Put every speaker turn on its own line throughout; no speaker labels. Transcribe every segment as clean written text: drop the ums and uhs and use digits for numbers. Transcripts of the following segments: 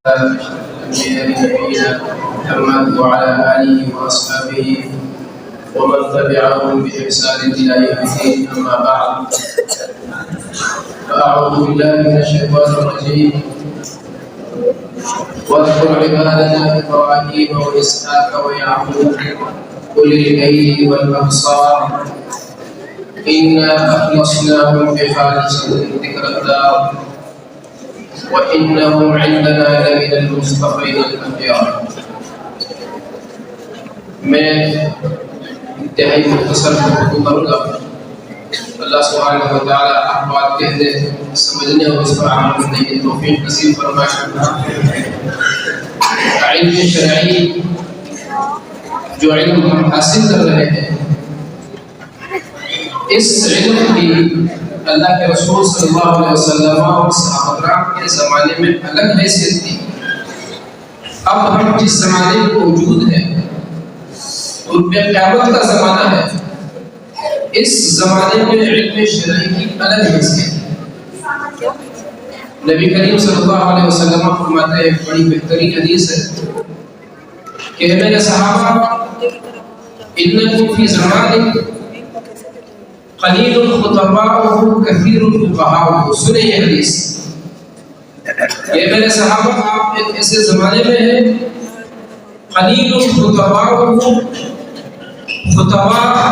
نبينا محمد وعلى آله وأصحابه ومن تبعهم بإحسان إلى يوم الدين. أما بعد، فأعوذ بالله من الشيطان الرجيم. واذكر عبادنا إبراهيم وإسحاق ويعقوب أولي الأيدي والأبصار إنا أخلصناهم بخالصة ذكر الدار وإنهم عندنا لمن المصطفين الأخيار. میں انتہائی مختصر گفتگو کروں گا. اللہ سبحانہ و تعالیٰ آپ بات کہنے سمجھنے اور اس پر عمل کرنے کی توفیق نصیب فرمائے. علم شرعی جو علم ہم حاصل کر رہے ہیں، اس علم کی اللہ کے رسول صلی اللہ علیہ وسلم اور صحابہ کرام کے زمانے میں الگ حیثیت تھی. اب ہم جس زمانے میں موجود ہیں ان میں قیامت کا زمانہ ہے. اس زمانے میں علم شرعی کی الگ حیثیت ہے. نبی کریم صلی اللہ علیہ وسلم فرماتے ہیں، ایک بڑی بہترین حدیث ہے کہ میرے صحابہ انکم فی زمان قلیل الخطباء کثیر الفقہاء. سنیں یہ حدیث کہ میرے صحابہ آپ ایک ایسے زمانے میں ہیں قلیل الخطباء، خطباء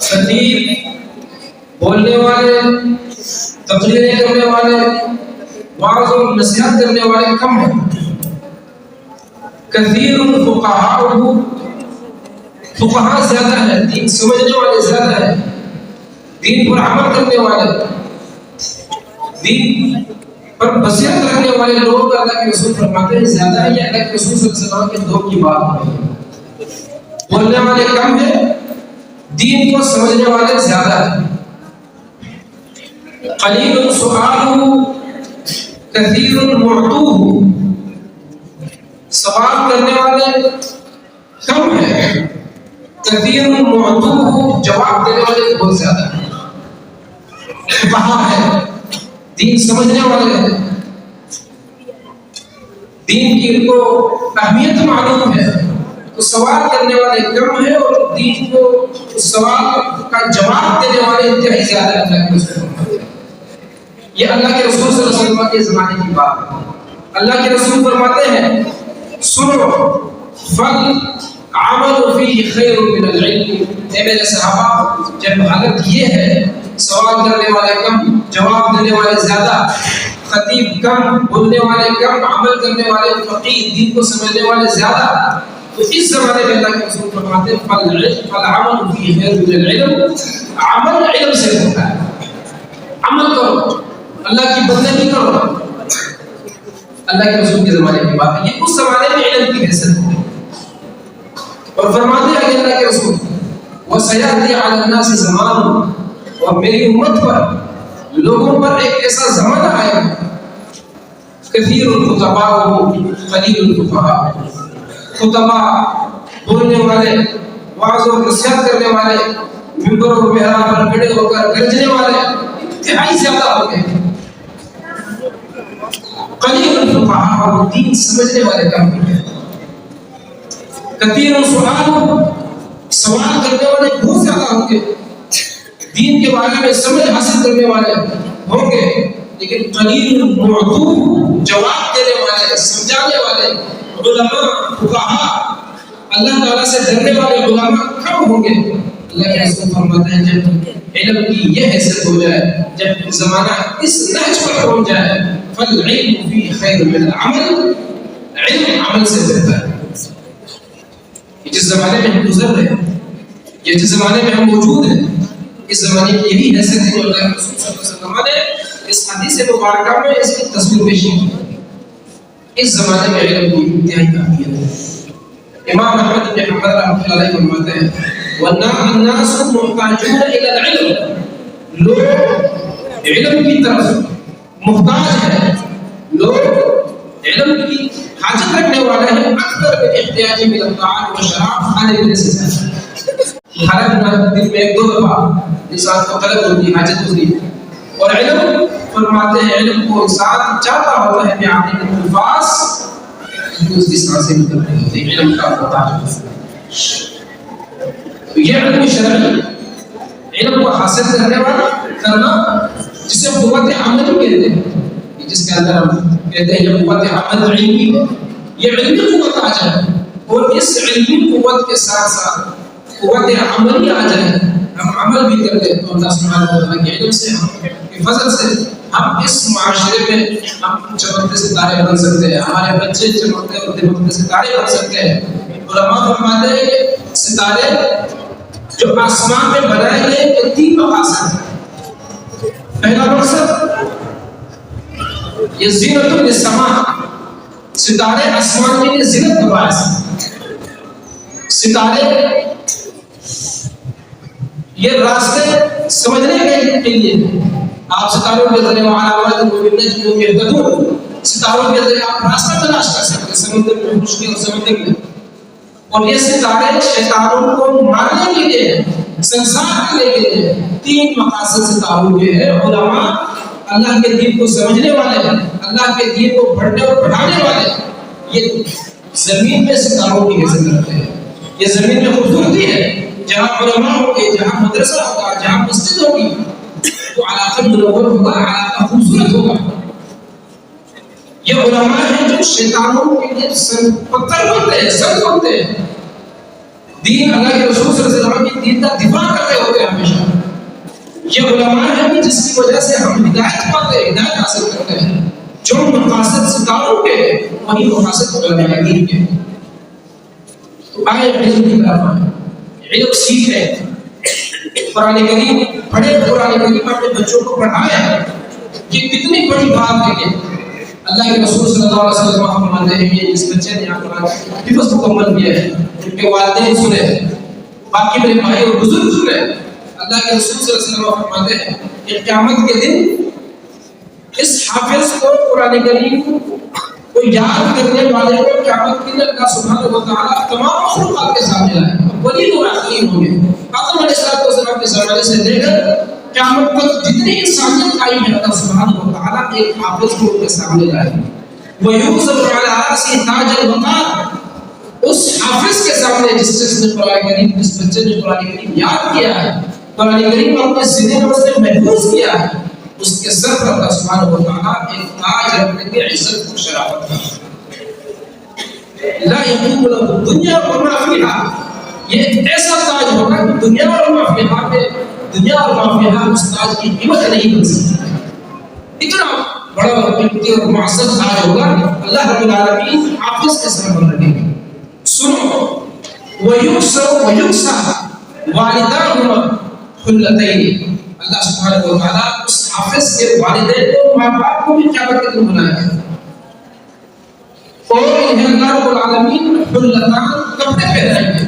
خطیب بولنے والے، تقریریں کرنے والے، وعظ و نصیحت کرنے والے کم ہیں. کثیر الفقہاء، فقہاء زیادہ ہیں، دین سمجھنے والے زیادہ ہیں، دین پر عمل کرنے والے، دین پر بصیرت رکھنے والے لوگ اللہ کے رسول فرماتے ہیں زیادہ ہے. یہ اللہ کے رسول صلی اللہ علیہ وسلم کے دور کی بات ہے. بولنے والے کم ہیں، دین کو سمجھنے والے زیادہ ہیں. قلیل السؤال کثیر المعطوه، سوال کرنے والے کم ہیں، کثیر المعطوه، جواب دینے والے بہت زیادہ ہیں. فقہاء ہے، دین سمجھنے والے ہیں، دین کی ان کو اہمیت معلوم ہے، تو سوال کرنے والے کم ہیں اور دین کو اس سوال کا جواب دینے والے انتہائی زیادہ ہے. اللہ کے رسول، یہ اللہ کے رسول صلی اللہ علیہ وسلم کے زمانے کی بات ہے. اللہ کے رسول فرماتے ہیں سنو فل عمل فی خیر من العلم. اے میرے صحابہ، جب حالت یہ ہے سوال کرنے والے کم، جواب دینے والے زیادہ، خطیب کم، بولنے والے کم، عمل کرنے والے فقیہ، دین کو سمجھنے والے زیادہ، تو اس زمانے میں اللہ کے رسول فرماتے ہیں فالعمل فی خیر من العلم. عمل علم سے ہوتا ہے. عمل کرو، اللہ کی بندگی کرو. اللہ کے رسول کے زمانے کی بات ہے. یہ اس زمانے میں علم کی حیثیت ہے. اور فرماتے ہیں اللہ کے رسول وَسَيَأْتِي عَلَى النَّاسِ زَمَانٌ، اور میری امت پر، لوگوں پر ایک ایسا زمانہ آئے گا کثیر الخطباء قلیل الفقہاء. خطباء بولنے والے، وعظ و نصیحت کرنے والے، ممبر و محراب پر کھڑے ہو کر گرجنے والے انتہائی زیادہ ہو گئے. قلیل الفقہاء، دین سمجھنے والے کم ہیں. کثیر السؤال، سوال کرنے والے بہت زیادہ ہوں گے، دین کے بارے میں سمجھ حاصل کرنے والے ہوں گے. لیکن قلیل المعطوه، جواب دینے والے، سمجھانے والے علماء، فقہاء، اللہ تعالیٰ سے ڈرنے والے علماء کم ہوں گے. اللہ کے رسول فرماتے ہیں جب علم کی یہ حیثیت ہو جائے، جب زمانہ اس نہج پر پہنچ جائے، فالعلم فی خیر من العمل، علم عمل سے بہتر ہے. جس زمانے میں ہم گزر رہے ہیں، یہ جس زمانے میں ہم موجود ہیں، اس زمانے کی یہی حیثیت ہے جو اللہ کے رسول صلی اللہ علیہ وسلم نے اس حدیث مبارکہ میں اس کی تصویر پیشی کی. اس زمانے میں علم کی انتہائی اہمیت ہے. امام احمد بن حنبل رحمۃ اللہ علیہ فرماتے ہیں وَالنَّاسُ مُحْتَاجُونَ إِلَى الْعِلْمِ، لوگ علم کی طرف محتاج ہیں، لوگ علم کی حاجت رکھنے والے ہیں. اکثر احتیاج من الطعام والشراب، کھانے پینے سے زیادہ. حالت دن میں ایک دو دفعہ انسان کو طلب ہوتی ہے، حاجت ہوتی ہے. اور علم فرماتے ہیں علم کو انسان چاہتا ہوتا ہے بیان الفاظ اس کی سانسیں نکلتی ہوتی ہیں، علم کا مطالعہ۔ تو یہ علم شرعی، علم کو حاصل کرنے والا کرنا جسے قوت عمل کہتے ہیں، جس کے اندر ہم کہتے ہیں یہ قوت عمل علمی ہے، یہ علمی قوت آ جائے اور اس علمی قوت کے ساتھ ساتھ قوت عملی آ جائے، ہم عمل بھی کرتے ہیں تو اللہ سبحانہ و تعالیٰ کے علم سے، ہم کے فضل سے ہم اس معاشرے میں ہم چمکتے ستارے بن سکتے ہیں، ہمارے بچے چمکتے اور دمکتے ستارے بن سکتے ہیں۔ علماء فرماتے ہیں کہ ستارے جو آسمان میں بنائے گئے یہ 3 مقاصد ہیں۔ پہلا مقصد یہ زینت للسماء، ستارے آسمان کے لیے زینت کا باعث ہیں۔ ستارے یہ راستے سمجھنے کے لیے آپ ستاروں کے ذریعے وعلامات بالنجم یہتدون، ستاروں کے ذریعے آپ راستہ تلاش کر سکتے ہیں سمندر میں، خشکی اور سمندر میں۔ اور یہ ستارے شیطانوں کو مارنے کے لیے، سنسار کرنے کے لیے 3 مقاصد ستاروں کے ہیں۔ علماء اللہ کے دین کو سمجھنے والے، اللہ کے دین کو پڑھنے اور پڑھانے والے، یہ زمین میں ستاروں کی عزت کرتے ہیں۔ یہ زمین میں خوبصورتی ہے، جہاں علماء ہوں گے، جہاں مدرسہ ہوگا، جہاں مسجد ہوگی، تو علاقہ منور ہوگا، علاقہ خوبصورت ہوگا۔ یہ علماء ہیں جو شیطانوں کے لیے پتھر بنتے ہیں، سنگ بنتے ہیں، دین اللہ کے رسول صلی اللہ علیہ وسلم کی دین کا دفاع کرتے ہوتے ہیں ہمیشہ۔ یہ علماء ہیں کہ جس کی وجہ سے ہم ہدایت پاتے ہیں، ہدایت حاصل کرتے ہیں۔ جو مقاصد ستاروں کے وہی مقاصد علماء دین کے۔ تو آئے علم کی طرف آئے، علم سیکھیں، قرآن کریم پڑھے، قرآن کریم اپنے بچوں کو پڑھائیں۔ یہ کتنی بڑی بات ہے کہ اللہ کے رسول صلی اللہ علیہ وسلم فرماتے ہیں کہ جس بچے نے قرآن حفظ مکمل کیا ہے، ان کے والدین سنے، باقی میرے بھائی اور بزرگ سنے، اللہ کے رسول صلی اللہ علیہ وسلم فرماتے ہیں کہ قیامت کے دن اس حافظ کو قرآن کریم کو یاد کرنے والے کو قیامت کے دن اللہ سبحانہ و تعالیٰ تمام مخلوقات کے سامنے لائے، ولی و آخرین ہوں گے۔ آدم علیہ السلام کے زمانے سے لے کر قیامت تک جتنی انسانیت آئی ہے، اللہ سبحانہ و تعالیٰ ایک حافظ کو ان کے سامنے لائے۔ وَيُوزَرُ عَلَىٰ رَأْسِهِ تَاجَ الْوَقَارِ، اس حافظ کے سامنے جس نے قرآن کریم، جس بچے نے قرآن کریم یاد کیا ہے، قرآن کریم اپنے سینے میں اس نے محفوظ کیا ہے، اس کے سر پر اللہ سبحانہ و تعالیٰ ایک تاج رکھنے کے عزت کو شرافت کا۔ لا يقوم له الدنيا وما فيها، یہ ایک ایسا تاج ہوگا کہ دنیا اور ما فیہا میں، دنیا اور ما فیہا اس تاج کی قیمت نہیں بن سکتی۔ اتنا بڑا اور قیمتی اور معزز تاج ہوگا، اللہ رب العالمین حافظ کے سر پر رکھیں گے۔ سنو، وَيُكْسَرُ وَيُكْسَرُ وَالِدَاهُمَا خُلَّتَيْنِ، اللہ سبحانہ و تعالیٰ اس حافظ کے والدین کو، ماں باپ کو بھی قیامت کے دن بنائے گا، اور انہیں اللہ رب العالمین حلتان کپڑے پہنائیں گے۔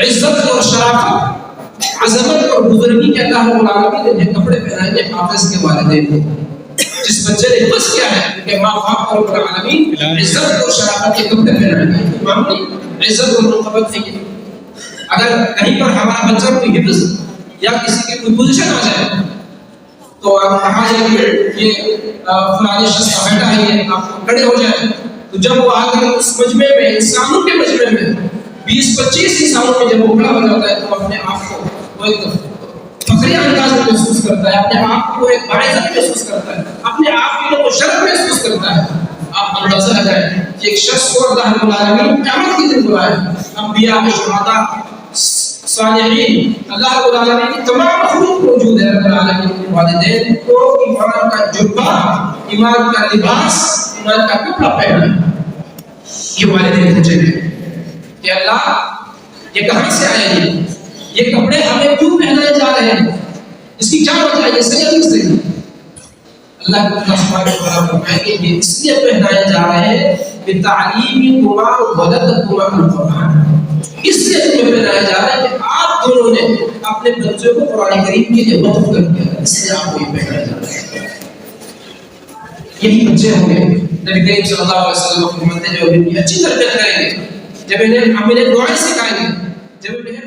عزت اور شرافت، عظمت اور بزرگی کے اللہ رب العالمین انہیں کپڑے پہنائیں گے حافظ کے والدین کو۔ جس بچے نے حفظ کیا ہے کہ ماں باپ اور رب العالمین عزت اور شرافت کے کپڑے پہنائیں گے، معمولی عزت اور رتبت نہیں ہے۔ اگر کہیں پر ہمارا بچہ کوئی حفظ یا کسی کی کوئی پوزیشن آ جائے تو آپ کہا جائے کہ یہ فلانے شخص کا بیٹا ہے، یہ آپ کھڑے ہو جائیں، تو جب وہ آ کر اس مجمع میں، انسانوں کے مجمع میں 20-25 انسانوں میں جب وہ کھڑا ہو جاتا ہے تو اپنے آپ کو وہ ایک فخری انداز میں محسوس کرتا ہے، اپنے آپ کو ایک باعزت محسوس کرتا ہے، اپنے آپ کے لیے شرف محسوس کرتا ہے۔ آپ اندازہ لگائیں کہ ایک شخص کو اللہ رب العالمین قیامت کے دن بلائے، انبیاء، شہداء، صالحین، اللہ رب العالمین کی تمام مخلوق موجود ہے۔ رب العالمین کے والدین کو ایمان کا جبہ، ایمان کا لباس، ایمان کا کپڑا پہنا، یہ والدین پوچھیں گے کہ اللہ یہ کہاں سے آئے ہیں، یہ کپڑے ہمیں کیوں پہنائے جا رہے ہیں، اس کی کیا وجہ ہے، یہ صحیح نہیں صحیح؟ اللہ سبحانہ و تعالیٰ فرمائیں گے یہ اس لیے پہنائے جا رہے ہیں کہ تعلیمکما ولدکما القرآن، اس لیے تمہیں پہنایا جا رہا ہے کہ آپ دونوں نے اپنے بچوں کو قرآن کریم کے لیے وقف کر دیا، اس لیے آپ کو یہ پہنایا جا رہا ہے۔ یہی بچے ہوں گے نبی کریم صلی اللہ علیہ وسلم فرماتے ہیں جو اچھی تربیت کریں گے، جب انہیں ہم انہیں دعائیں سکھائیں گے، جب انہیں